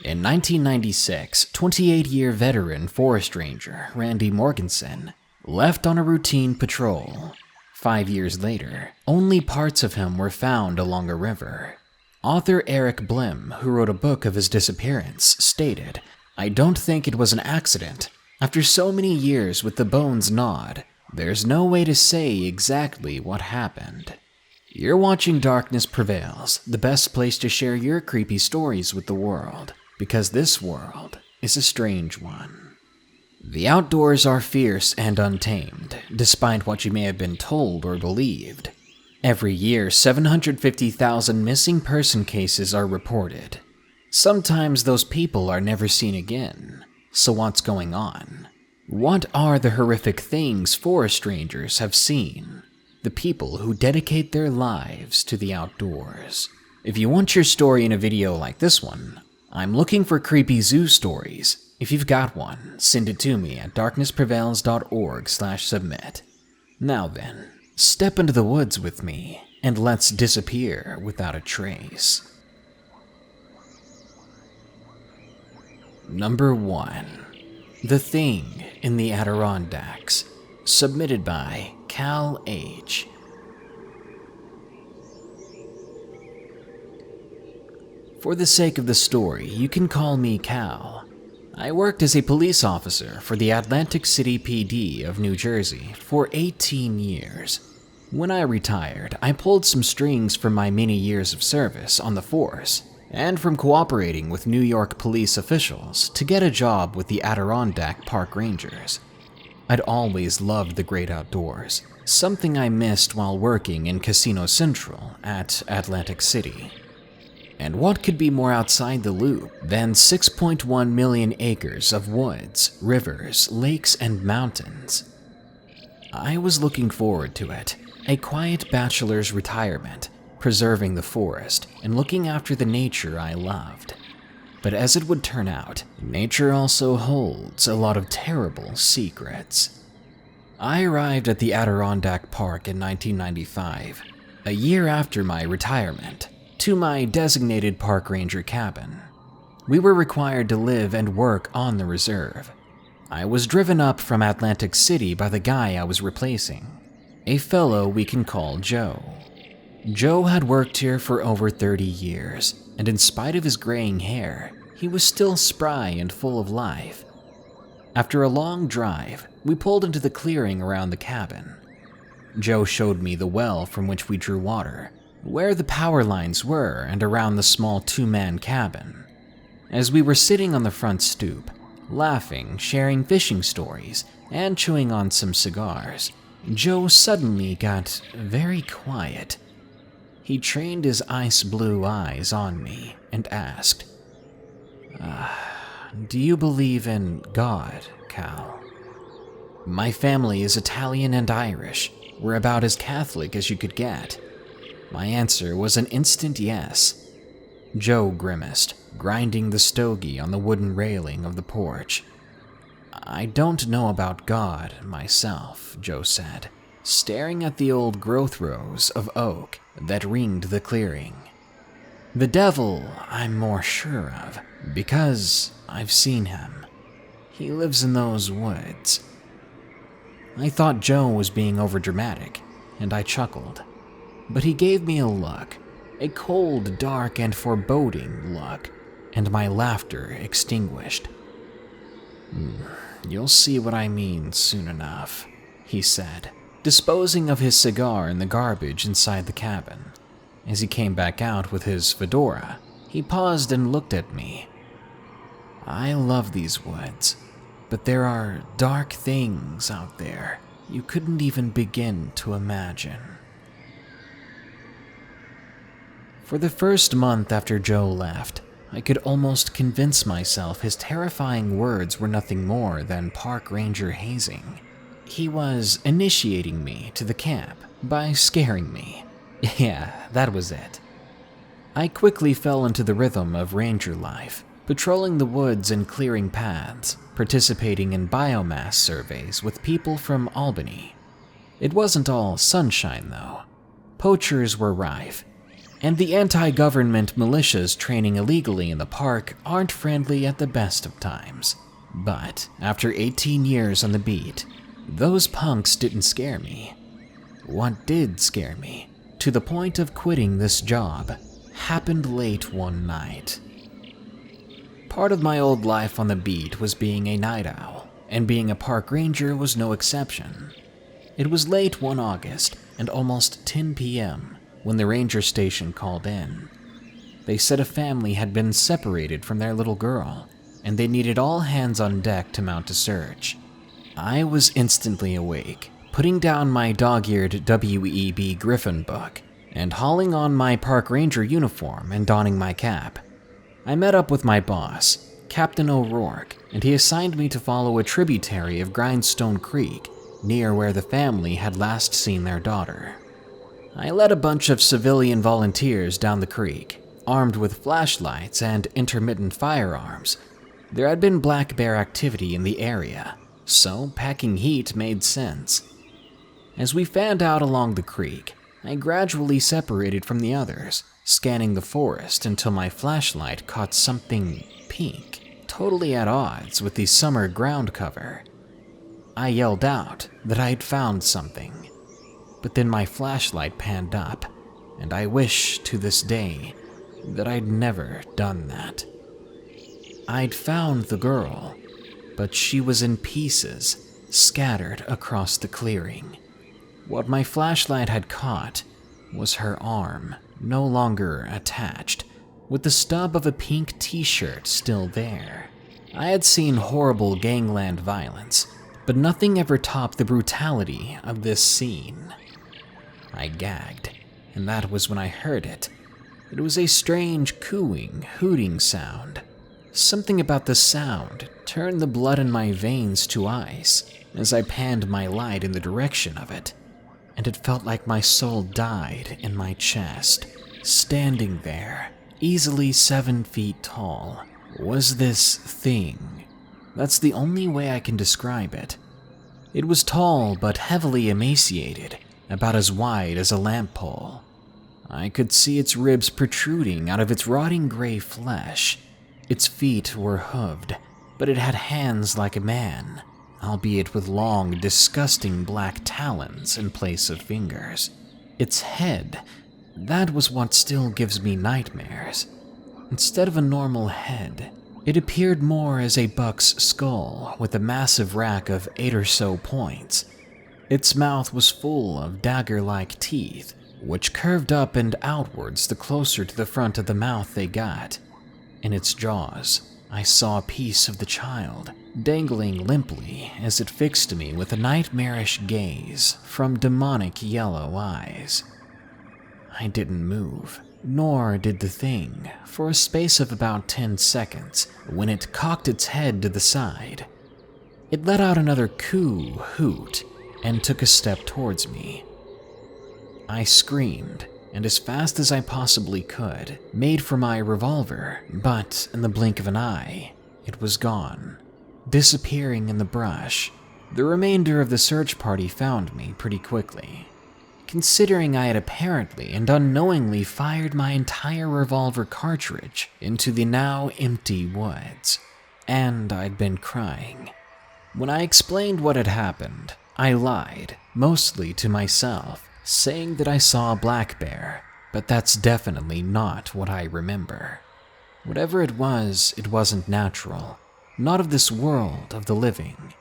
In 1996, 28-year veteran forest ranger Randy Morganson left on a routine patrol. 5 years later, only parts of him were found along a river. Author Eric Blim, who wrote a book of his disappearance, stated, "I don't think it was an accident. After so many years with the bones gnawed, there's no way to say exactly what happened." You're watching Darkness Prevails, the best place to share your creepy stories with the world, because this world is a strange one. The outdoors are fierce and untamed, despite what you may have been told or believed. Every year, 750,000 missing person cases are reported. Sometimes those people are never seen again. So what's going on? What are the horrific things forest rangers have seen? The people who dedicate their lives to the outdoors. If you want your story in a video like this one, I'm looking for creepy zoo stories. If you've got one, send it to me at darknessprevails.org/submit. Now then, step into the woods with me, and let's disappear without a trace. Number 1. The Thing in the Adirondacks. Submitted by CALHS. For the sake of the story, you can call me Cal. I worked as a police officer for the Atlantic City PD of New Jersey for 18 years. When I retired, I pulled some strings from my many years of service on the force and from cooperating with New York police officials to get a job with the Adirondack Park Rangers. I'd always loved the great outdoors, something I missed while working in Casino Central at Atlantic City. And what could be more outside the loop than 6.1 million acres of woods, rivers, lakes, and mountains? I was looking forward to it, a quiet bachelor's retirement, preserving the forest and looking after the nature I loved. But as it would turn out, nature also holds a lot of terrible secrets. I arrived at the Adirondack Park in 1995, a year after my retirement, to my designated park ranger cabin. We were required to live and work on the reserve. I was driven up from Atlantic City by the guy I was replacing, a fellow we can call Joe. Joe had worked here for over 30 years, and in spite of his graying hair, he was still spry and full of life. After a long drive, we pulled into the clearing around the cabin. Joe showed me the well from which we drew water, where the power lines were, and around the small two-man cabin. As we were sitting on the front stoop, laughing, sharing fishing stories, and chewing on some cigars, Joe suddenly got very quiet. He trained his ice blue eyes on me and asked, "Do you believe in God, Cal?" My family is Italian and Irish. We're about as Catholic as you could get. My answer was an instant yes. Joe grimaced, grinding the stogie on the wooden railing of the porch. "I don't know about God myself," Joe said, staring at the old growth rows of oak that ringed the clearing. "The devil I'm more sure of, because I've seen him. He lives in those woods." I thought Joe was being overdramatic, and I chuckled. But he gave me a look, a cold, dark, and foreboding look, and my laughter extinguished. "You'll see what I mean soon enough," he said, disposing of his cigar in the garbage inside the cabin. As he came back out with his fedora, he paused and looked at me. "I love these woods, but there are dark things out there you couldn't even begin to imagine." For the first month after Joe left, I could almost convince myself his terrifying words were nothing more than park ranger hazing. He was initiating me to the camp by scaring me. Yeah, that was it. I quickly fell into the rhythm of ranger life, patrolling the woods and clearing paths, participating in biomass surveys with people from Albany. It wasn't all sunshine, though. Poachers were rife. And the anti-government militias training illegally in the park aren't friendly at the best of times. But after 18 years on the beat, those punks didn't scare me. What did scare me, to the point of quitting this job, happened late one night. Part of my old life on the beat was being a night owl, and being a park ranger was no exception. It was late one August and almost 10 p.m. when the ranger station called in. They said a family had been separated from their little girl, and they needed all hands on deck to mount a search. I was instantly awake, putting down my dog-eared W.E.B. Griffin book, and hauling on my park ranger uniform and donning my cap. I met up with my boss, Captain O'Rourke, and he assigned me to follow a tributary of Grindstone Creek, near where the family had last seen their daughter. I led a bunch of civilian volunteers down the creek, armed with flashlights and intermittent firearms. There had been black bear activity in the area, so packing heat made sense. As we fanned out along the creek, I gradually separated from the others, scanning the forest until my flashlight caught something pink, totally at odds with the summer ground cover. I yelled out that I'd found something, but then my flashlight panned up, and I wish to this day that I'd never done that. I'd found the girl, but she was in pieces, scattered across the clearing. What my flashlight had caught was her arm, no longer attached, with the stub of a pink t-shirt still there. I had seen horrible gangland violence, but nothing ever topped the brutality of this scene. I gagged, and that was when I heard it. It was a strange cooing, hooting sound. Something about the sound turned the blood in my veins to ice as I panned my light in the direction of it, and it felt like my soul died in my chest. Standing there, easily 7 feet tall, was this thing. That's the only way I can describe it. It was tall but heavily emaciated, about as wide as a lamp pole. I could see its ribs protruding out of its rotting gray flesh. Its feet were hooved, but it had hands like a man, albeit with long, disgusting black talons in place of fingers. Its head, that was what still gives me nightmares. Instead of a normal head, it appeared more as a buck's skull with a massive rack of 8 or so points. Its mouth was full of dagger-like teeth, which curved up and outwards the closer to the front of the mouth they got. In its jaws, I saw a piece of the child, dangling limply as it fixed me with a nightmarish gaze from demonic yellow eyes. I didn't move, nor did the thing, for a space of about 10 seconds, when it cocked its head to the side. It let out another coo hoot and took a step towards me. I screamed, and as fast as I possibly could, made for my revolver, but in the blink of an eye, it was gone, disappearing in the brush. The remainder of the search party found me pretty quickly, considering I had apparently and unknowingly fired my entire revolver cartridge into the now empty woods, and I'd been crying. When I explained what had happened, I lied, mostly to myself, saying that I saw a black bear, but that's definitely not what I remember. Whatever it wasn't natural, not of this world of the living.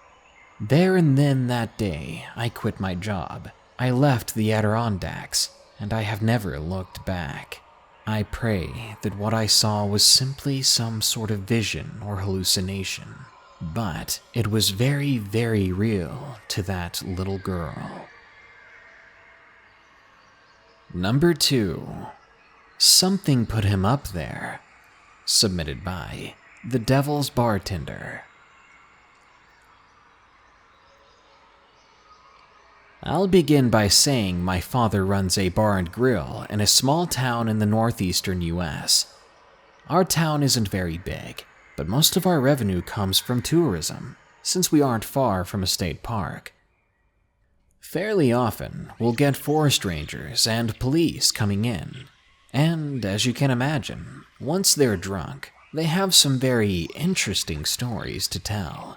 There and then that day, I quit my job. I left the Adirondacks, and I have never looked back. I pray that what I saw was simply some sort of vision or hallucination, but it was very, very real to that little girl. Number 2. Something put him up there. Submitted by The Devil's Bartender. I'll begin by saying my father runs a bar and grill in a small town in the northeastern US. Our town isn't very big, but most of our revenue comes from tourism, since we aren't far from a state park. Fairly often, we'll get forest rangers and police coming in, And as you can imagine, once they're drunk, they have some very interesting stories to tell.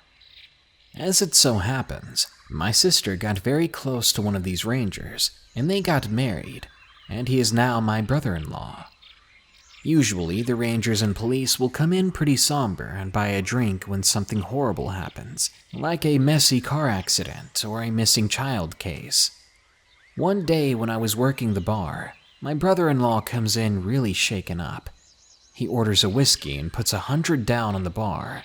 As it so happens, my sister got very close to one of these rangers, and they got married, and he is now my brother-in-law. Usually, the rangers and police will come in pretty somber and buy a drink when something horrible happens, like a messy car accident or a missing child case. One day when I was working the bar, my brother-in-law comes in really shaken up. He orders a whiskey and puts 100 down on the bar.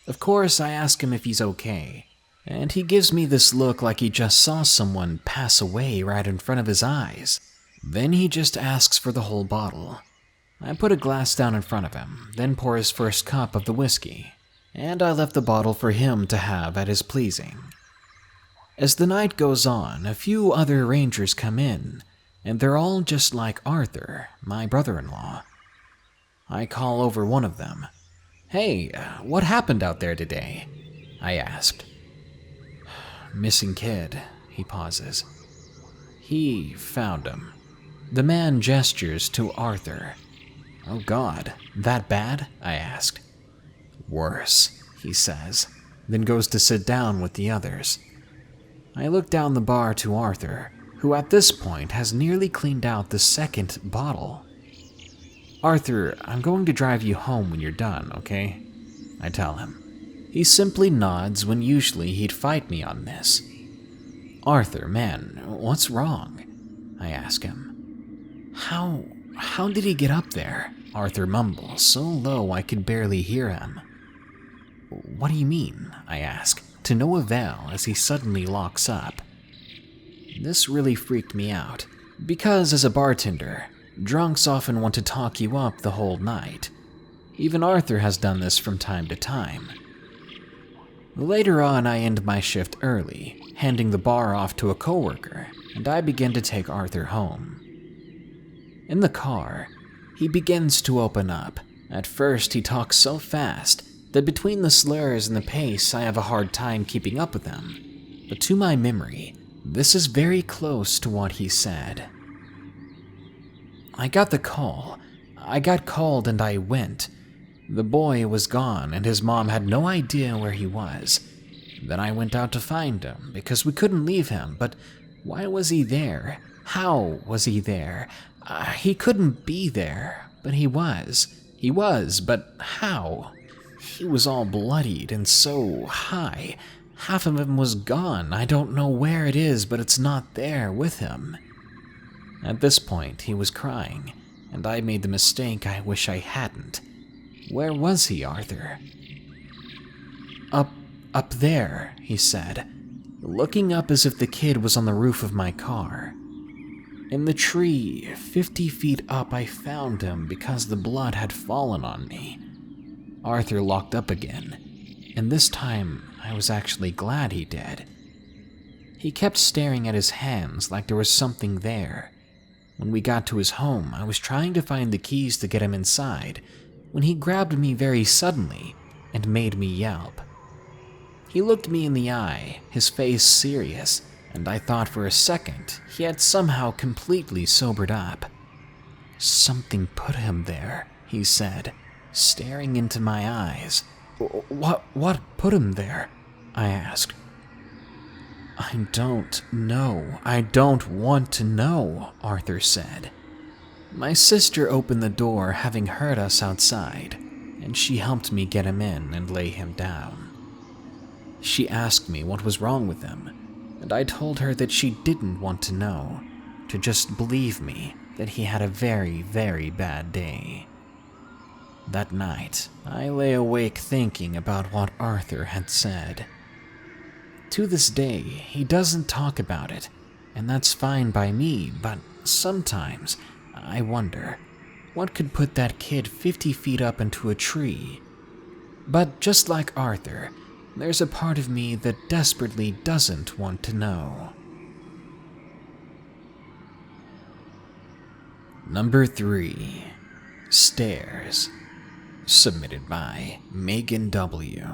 Of course, I ask him if he's okay, and he gives me this look like he just saw someone pass away right in front of his eyes. Then he just asks for the whole bottle. I put a glass down in front of him, then pour his first cup of the whiskey, and I left the bottle for him to have at his pleasing. As the night goes on, a few other rangers come in, and they're all just like Arthur, my brother-in-law. I call over one of them. "Hey, what happened out there today?" I asked. "Missing kid," he pauses. "He found him." The man gestures to Arthur. "Oh God, that bad?" I asked. "Worse," he says, then goes to sit down with the others. I look down the bar to Arthur, who at this point has nearly cleaned out the second bottle. "Arthur, I'm going to drive you home when you're done, okay?" I tell him. He simply nods when usually he'd fight me on this. "Arthur, man, what's wrong?" I ask him. How did he get up there?" Arthur mumbles so low I could barely hear him. "What do you mean?" I ask, to no avail as he suddenly locks up. This really freaked me out, because as a bartender, drunks often want to talk you up the whole night. Even Arthur has done this from time to time. Later on, I end my shift early, handing the bar off to a coworker, and I begin to take Arthur home. In the car, he begins to open up. At first, he talks so fast that between the slurs and the pace, I have a hard time keeping up with him. But to my memory, this is very close to what he said. "I got the call. I got called and I went. The boy was gone and his mom had no idea where he was. Then I went out to find him because we couldn't leave him, but why was he there? How was he there? He couldn't be there, but he was. He was, but how? He was all bloodied and so high. Half of him was gone. I don't know where it is, but it's not there with him." At this point, he was crying, and I made the mistake I wish I hadn't. "Where was he, Arthur?" Up there," he said, looking up as if the kid was on the roof of my car. "In the tree, 50 feet up, I found him because the blood had fallen on me." Arthur locked up again, and this time I was actually glad he did. He kept staring at his hands like there was something there. When we got to his home, I was trying to find the keys to get him inside when he grabbed me very suddenly and made me yelp. He looked me in the eye, his face serious, and I thought for a second he had somehow completely sobered up. "Something put him there," he said, staring into my eyes. What put him there?" I asked. "I don't know. I don't want to know," Arthur said. My sister opened the door, having heard us outside, and she helped me get him in and lay him down. She asked me what was wrong with him, and I told her that she didn't want to know, to just believe me that he had a very, very bad day. That night, I lay awake thinking about what Arthur had said. To this day, he doesn't talk about it, and that's fine by me, but sometimes I wonder, what could put that kid 50 feet up into a tree? But just like Arthur, there's a part of me that desperately doesn't want to know. Number 3. Stairs. Submitted by Megan W.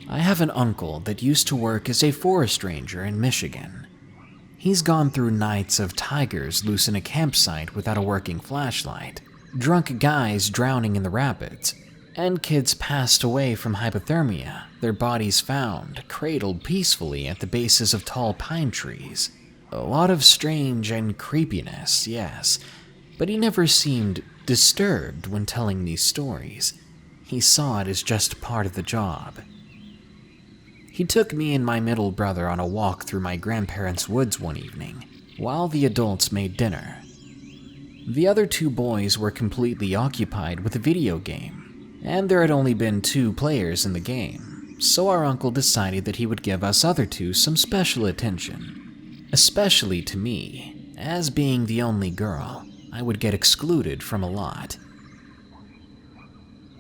I have an uncle that used to work as a forest ranger in Michigan. He's gone through nights of tigers loose in a campsite without a working flashlight, drunk guys drowning in the rapids, and kids passed away from hypothermia, their bodies found cradled peacefully at the bases of tall pine trees. A lot of strange and creepiness, yes, but he never seemed disturbed when telling these stories. He saw it as just part of the job. He took me and my middle brother on a walk through my grandparents' woods one evening, while the adults made dinner. The other two boys were completely occupied with a video game, and there had only been 2 players in the game, so our uncle decided that he would give us other two some special attention, especially to me, as being the only girl. I would get excluded from a lot.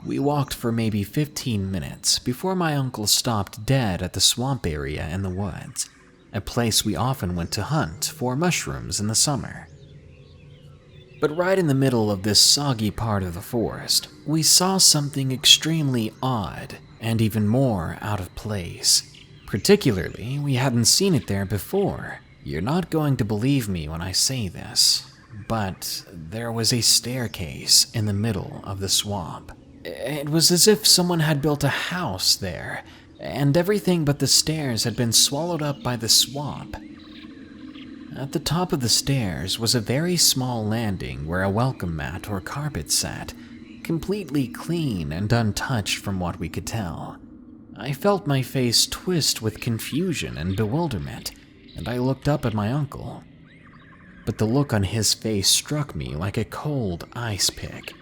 We walked for maybe 15 minutes before my uncle stopped dead at the swamp area in the woods, a place we often went to hunt for mushrooms in the summer. But right in the middle of this soggy part of the forest, we saw something extremely odd and even more out of place. Particularly, we hadn't seen it there before. You're not going to believe me when I say this, but there was a staircase in the middle of the swamp. It was as if someone had built a house there, and everything but the stairs had been swallowed up by the swamp. At the top of the stairs was a very small landing where a welcome mat or carpet sat, completely clean and untouched from what we could tell. I felt my face twist with confusion and bewilderment, and I looked up at my uncle. But the look on his face struck me like a cold ice pick.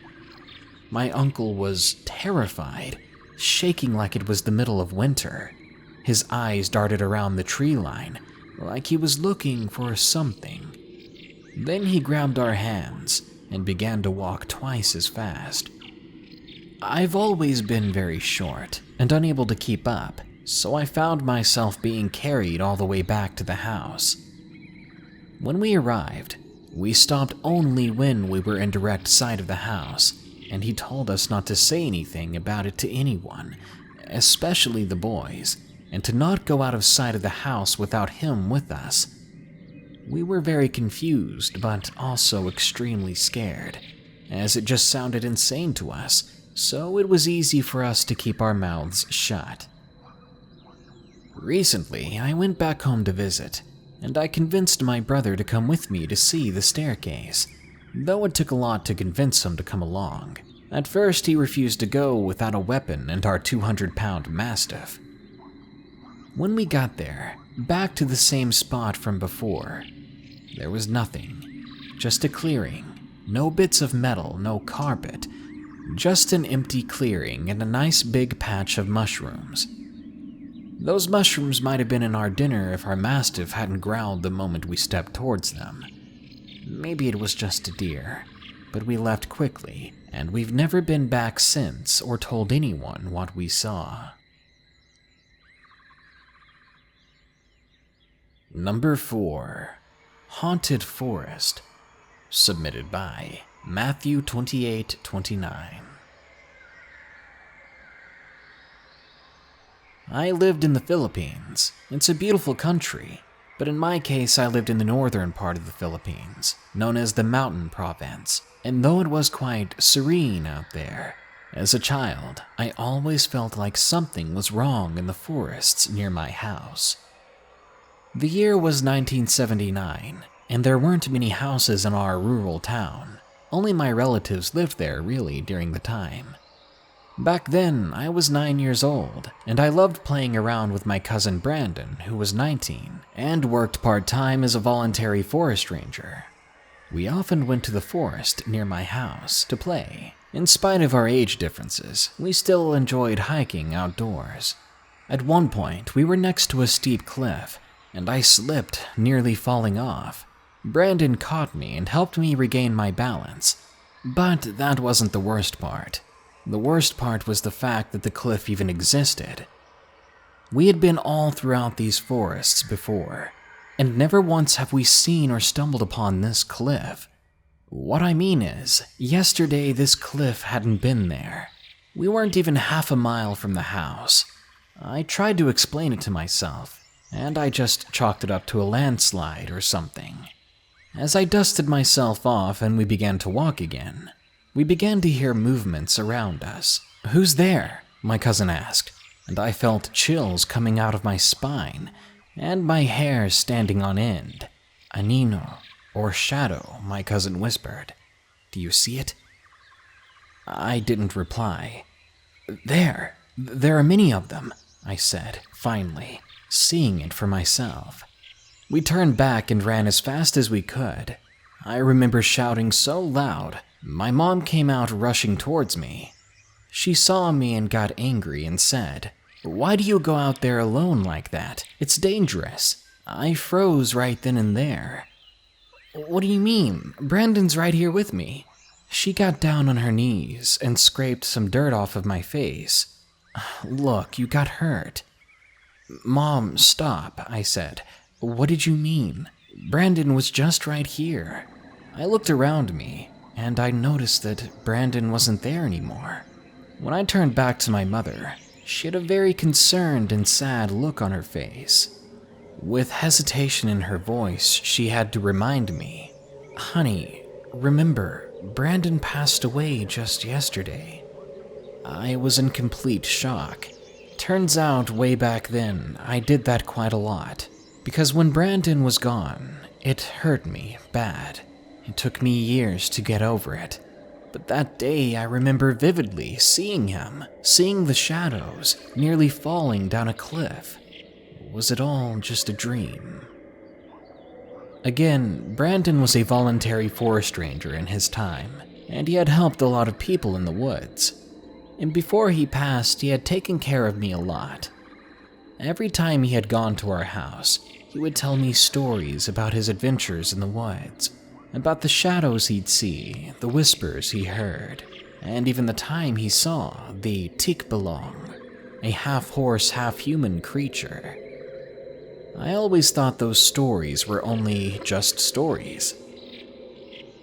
My uncle was terrified, shaking like it was the middle of winter. His eyes darted around the tree line, like he was looking for something. Then he grabbed our hands and began to walk twice as fast. I've always been very short and unable to keep up, so I found myself being carried all the way back to the house. When we arrived, we stopped only when we were in direct sight of the house, and he told us not to say anything about it to anyone, especially the boys, and to not go out of sight of the house without him with us. We were very confused, but also extremely scared, as it just sounded insane to us, so it was easy for us to keep our mouths shut. Recently, I went back home to visit, and I convinced my brother to come with me to see the staircase, though it took a lot to convince him to come along. At first, he refused to go without a weapon and our 200-pound mastiff. When we got there, back to the same spot from before, there was nothing, just a clearing, no bits of metal, no carpet, just an empty clearing and a nice big patch of mushrooms. Those mushrooms might have been in our dinner if our mastiff hadn't growled the moment we stepped towards them. Maybe it was just a deer, but we left quickly, and we've never been back since or told anyone what we saw. Number 4. Haunted Forest. Submitted by Matthew 2829. I lived in the Philippines. It's a beautiful country, but in my case I lived in the northern part of the Philippines, known as the Mountain Province, and though it was quite serene out there, as a child, I always felt like something was wrong in the forests near my house. The year was 1979, and there weren't many houses in our rural town. Only my relatives lived there, really, during the time. Back then, I was 9 years old, and I loved playing around with my cousin Brandon, who was 19, and worked part-time as a voluntary forest ranger. We often went to the forest near my house to play. In spite of our age differences, we still enjoyed hiking outdoors. At one point, we were next to a steep cliff, and I slipped, nearly falling off. Brandon caught me and helped me regain my balance. But that wasn't the worst part. The worst part was the fact that the cliff even existed. We had been all throughout these forests before, and never once have we seen or stumbled upon this cliff. What I mean is, yesterday this cliff hadn't been there. We weren't even half a mile from the house. I tried to explain it to myself, and I just chalked it up to a landslide or something. As I dusted myself off and we began to walk again, we began to hear movements around us. "Who's there?" my cousin asked, and I felt chills coming out of my spine and my hair standing on end. "A Nino, or shadow," my cousin whispered. "Do you see it?" I didn't reply. There are many of them," I said, finally, seeing it for myself. We turned back and ran as fast as we could. I remember shouting so loud, my mom came out rushing towards me. She saw me and got angry and said, "Why do you go out there alone like that? It's dangerous." I froze right then and there. "What do you mean? Brandon's right here with me." She got down on her knees and scraped some dirt off of my face. "Look, you got hurt." "Mom, stop," I said. "What did you mean? Brandon was just right here." I looked around me, and I noticed that Brandon wasn't there anymore. When I turned back to my mother, she had a very concerned and sad look on her face. With hesitation in her voice, she had to remind me, "Honey, remember, Brandon passed away just yesterday." I was in complete shock. Turns out, way back then, I did that quite a lot. Because when Brandon was gone, it hurt me bad. It took me years to get over it. But that day I remember vividly seeing him, seeing the shadows, nearly falling down a cliff. Was it all just a dream? Again, Brandon was a voluntary forest ranger in his time, and he had helped a lot of people in the woods. And before he passed, he had taken care of me a lot. Every time he had gone to our house, he would tell me stories about his adventures in the woods, about the shadows he'd see, the whispers he heard, and even the time he saw the tikbalong, a half-horse, half-human creature. I always thought those stories were only just stories.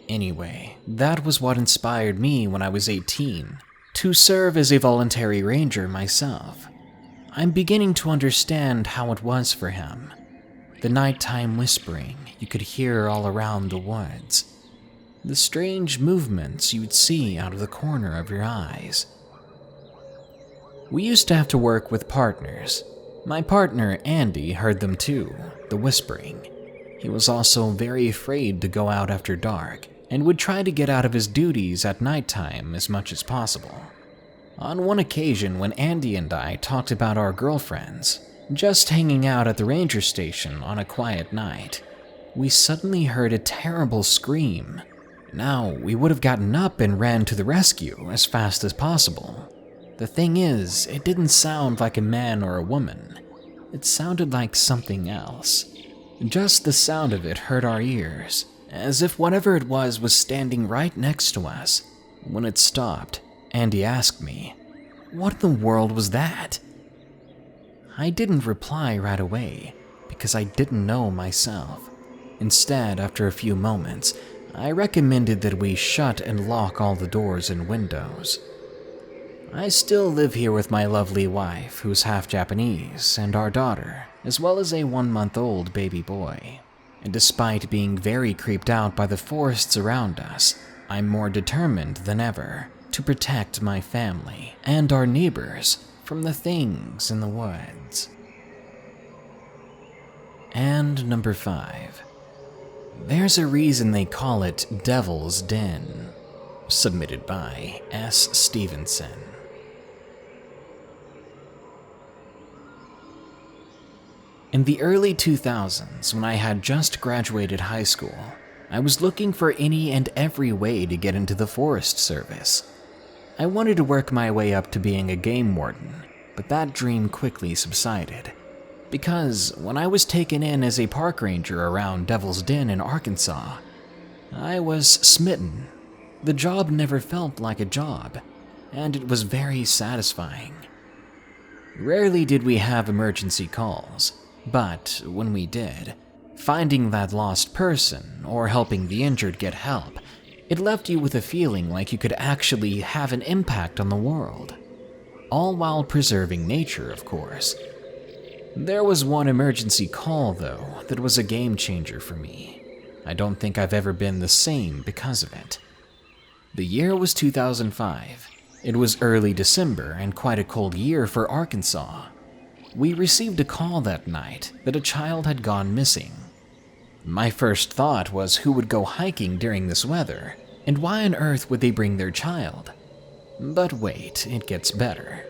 Anyway, that was what inspired me when I was 18, to serve as a voluntary ranger myself. I'm beginning to understand how it was for him. The nighttime whispering you could hear all around the woods. The strange movements you'd see out of the corner of your eyes. We used to have to work with partners. My partner, Andy, heard them too, the whispering. He was also very afraid to go out after dark and would try to get out of his duties at nighttime as much as possible. On one occasion when Andy and I talked about our girlfriends, just hanging out at the ranger station on a quiet night, we suddenly heard a terrible scream. Now, we would have gotten up and ran to the rescue as fast as possible. The thing is, it didn't sound like a man or a woman. It sounded like something else. Just the sound of it hurt our ears, as if whatever it was standing right next to us. When it stopped, Andy asked me, "What in the world was that?" I didn't reply right away, because I didn't know myself. Instead, after a few moments, I recommended that we shut and lock all the doors and windows. I still live here with my lovely wife, who's half Japanese, and our daughter, as well as a 1-month-old baby boy. And despite being very creeped out by the forests around us, I'm more determined than ever to protect my family and our neighbors from the things in the woods. And number 5. There's a reason they call it Devil's Den. Submitted by S. Stevenson. In the early 2000s, when I had just graduated high school, I was looking for any and every way to get into the Forest Service. I wanted to work my way up to being a game warden, but that dream quickly subsided. Because when I was taken in as a park ranger around Devil's Den in Arkansas, I was smitten. The job never felt like a job, and it was very satisfying. Rarely did we have emergency calls, but when we did, finding that lost person or helping the injured get help, it left you with a feeling like you could actually have an impact on the world. All while preserving nature, of course. There was one emergency call, though, that was a game changer for me. I don't think I've ever been the same because of it. The year was 2005. It was early December and quite a cold year for Arkansas. We received a call that night that a child had gone missing. My first thought was who would go hiking during this weather, and why on earth would they bring their child? But wait, it gets better.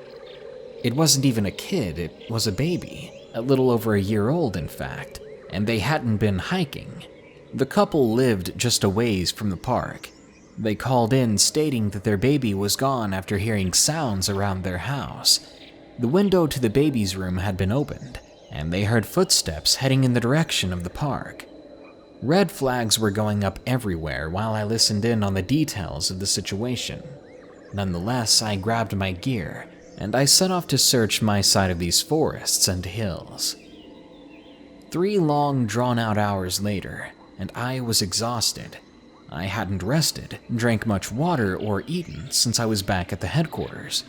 It wasn't even a kid, it was a baby, a little over a year old in fact, and they hadn't been hiking. The couple lived just a ways from the park. They called in stating that their baby was gone after hearing sounds around their house. The window to the baby's room had been opened, and they heard footsteps heading in the direction of the park. Red flags were going up everywhere while I listened in on the details of the situation. Nonetheless, I grabbed my gear, and I set off to search my side of these forests and hills. 3 long, drawn-out hours later, and I was exhausted. I hadn't rested, drank much water, or eaten since I was back at the headquarters.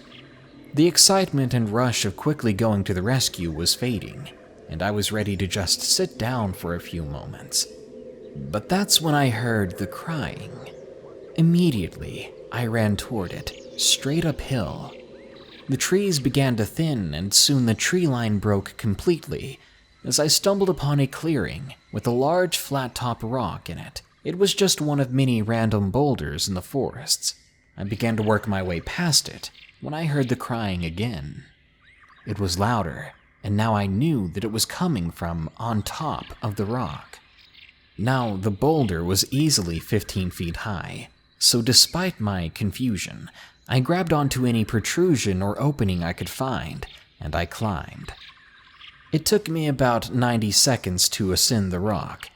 The excitement and rush of quickly going to the rescue was fading, and I was ready to just sit down for a few moments. But that's when I heard the crying. Immediately, I ran toward it, straight uphill. The trees began to thin, and soon the tree line broke completely as I stumbled upon a clearing with a large flat-top rock in it. It was just one of many random boulders in the forests. I began to work my way past it when I heard the crying again. It was louder, and now I knew that it was coming from on top of the rock. Now, the boulder was easily 15 feet high, so despite my confusion, I grabbed onto any protrusion or opening I could find, and I climbed. It took me about 90 seconds to ascend the rock.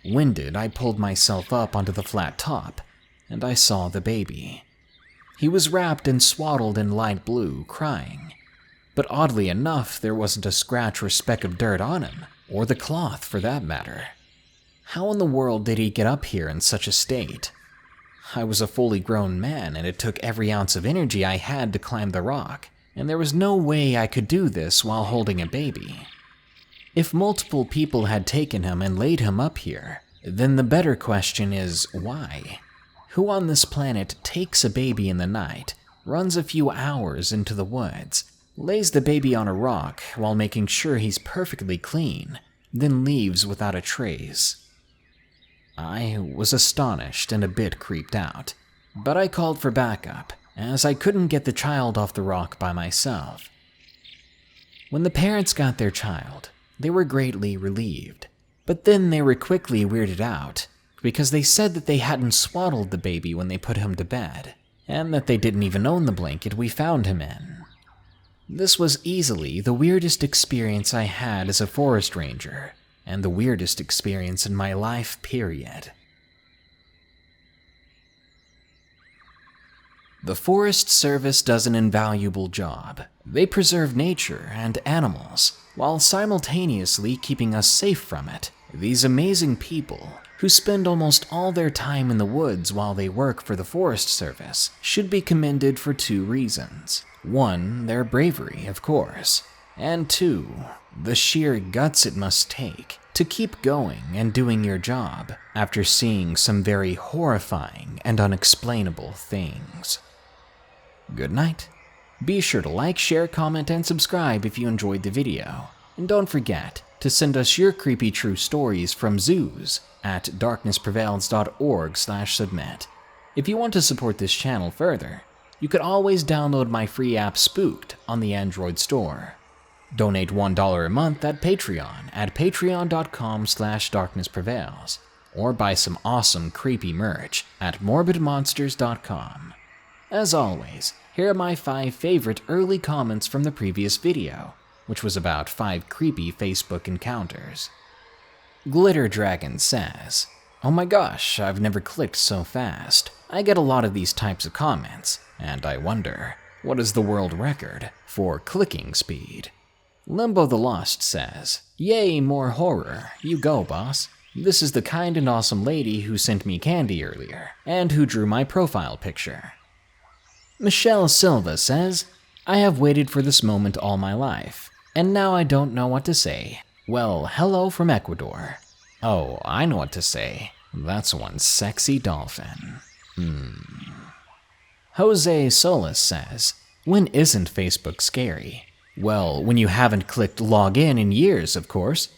Winded, I pulled myself up onto the flat top, and I saw the baby. He was wrapped and swaddled in light blue, crying. But oddly enough, there wasn't a scratch or speck of dirt on him, or the cloth for that matter. How in the world did he get up here in such a state? I was a fully grown man, and it took every ounce of energy I had to climb the rock, and there was no way I could do this while holding a baby. If multiple people had taken him and laid him up here, then the better question is why? Who on this planet takes a baby in the night, runs a few hours into the woods, lays the baby on a rock while making sure he's perfectly clean, then leaves without a trace? I was astonished and a bit creeped out, but I called for backup, as I couldn't get the child off the rock by myself. When the parents got their child, they were greatly relieved, but then they were quickly weirded out because they said that they hadn't swaddled the baby when they put him to bed, and that they didn't even own the blanket we found him in. This was easily the weirdest experience I had as a forest ranger, and the weirdest experience in my life, period. The Forest Service does an invaluable job. They preserve nature and animals, while simultaneously keeping us safe from it. These amazing people, who spend almost all their time in the woods while they work for the Forest Service, should be commended for 2 reasons. 1, their bravery, of course, and 2, the sheer guts it must take to keep going and doing your job after seeing some very horrifying and unexplainable things. Good night. Be sure to like, share, comment, and subscribe if you enjoyed the video. And don't forget to send us your creepy true stories from zoos at darknessprevails.org/submit. If you want to support this channel further, you could always download my free app Spooked on the Android store. Donate $1 a month at Patreon at patreon.com/darknessprevails, or buy some awesome creepy merch at morbidmonsters.com. As always, here are my 5 favorite early comments from the previous video, which was about 5 creepy Facebook encounters. Glitter Dragon says, "Oh my gosh, I've never clicked so fast. I get a lot of these types of comments, and I wonder, what is the world record for clicking speed?" Limbo the Lost says, "Yay, more horror. You go, boss. This is the kind and awesome lady who sent me candy earlier, and who drew my profile picture." Michelle Silva says, "I have waited for this moment all my life. And now I don't know what to say. Well, hello from Ecuador. Oh, I know what to say. That's one sexy dolphin. Jose Solis says, when isn't Facebook scary? Well, when you haven't clicked login in years, of course.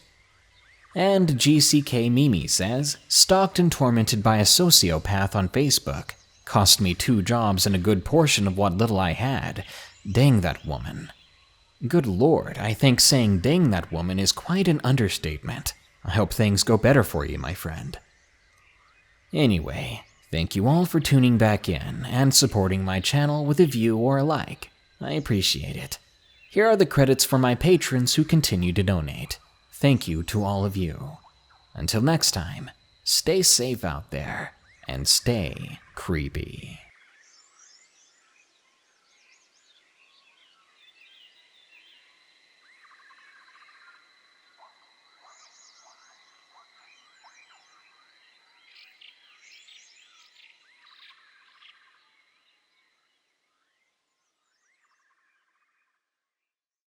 And GCK Mimi says, stalked and tormented by a sociopath on Facebook. Cost me 2 jobs and a good portion of what little I had. Dang that woman. Good lord, I think saying dang that woman is quite an understatement. I hope things go better for you, my friend. Anyway, thank you all for tuning back in and supporting my channel with a view or a like. I appreciate it. Here are the credits for my patrons who continue to donate. Thank you to all of you. Until next time, stay safe out there and stay creepy.